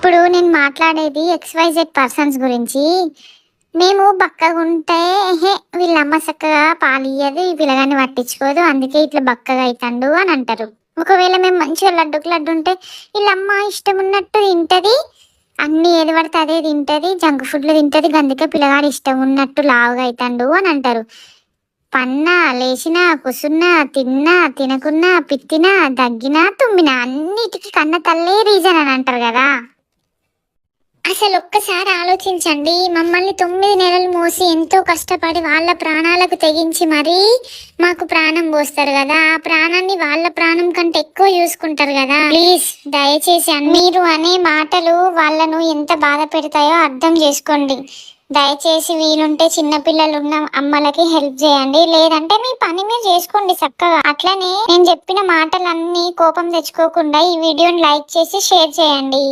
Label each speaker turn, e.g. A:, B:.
A: ఇప్పుడు నేను మాట్లాడేది XYZ పర్సన్స్ గురించి. మేము బక్కగుంటే వీళ్ళమ్మ చక్కగా పాలియ్యదు, ఈ పిల్లగాన్ని పట్టించుకోదు, అందుకే ఇట్లా బక్కగా అయితండు అని అంటారు. ఒకవేళ మేము మంచిగా లడ్డుకు లడ్డు ఉంటే వీళ్ళమ్మ ఇష్టం ఉన్నట్టు తింటది, అన్ని ఏది పడితే అదే తింటది, జంక్ ఫుడ్లు తింటది, అందుకే పిల్లగాడు ఇష్టం ఉన్నట్టు లావుగా అయితండు అని అంటారు. పన్నా, లేచినా, కూసున్నా, తిన్నా, తినకున్నా, పిత్తినా, దగ్గినా, తుమ్మినా అన్నిటికీ కన్న తల్లే రీజన్ అని అంటారు కదా. అసలు ఒక్కసారి ఆలోచించండి, మమ్మల్ని 9 నెలలు మోసి ఎంతో కష్టపడి వాళ్ళ ప్రాణాలకు తెగించి మరీ మాకు ప్రాణం పోస్తారు కదా. ఆ ప్రాణాన్ని వాళ్ళ ప్రాణం కంటే ఎక్కువ చూసుకుంటారు కదా. ప్లీజ్ దయచేసి మీరు అనే మాటలు వాళ్ళను ఎంత బాధ పెడతాయో అర్థం చేసుకోండి. దయచేసి వీలుంటే చిన్నపిల్లలు ఉన్న అమ్మలకి హెల్ప్ చేయండి, లేదంటే మీ పని మీరు చేసుకోండి చక్కగా. అట్లనే నేను చెప్పిన మాటలన్నీ కోపం తెచ్చుకోకుండా ఈ వీడియోని లైక్ చేసి షేర్ చేయండి.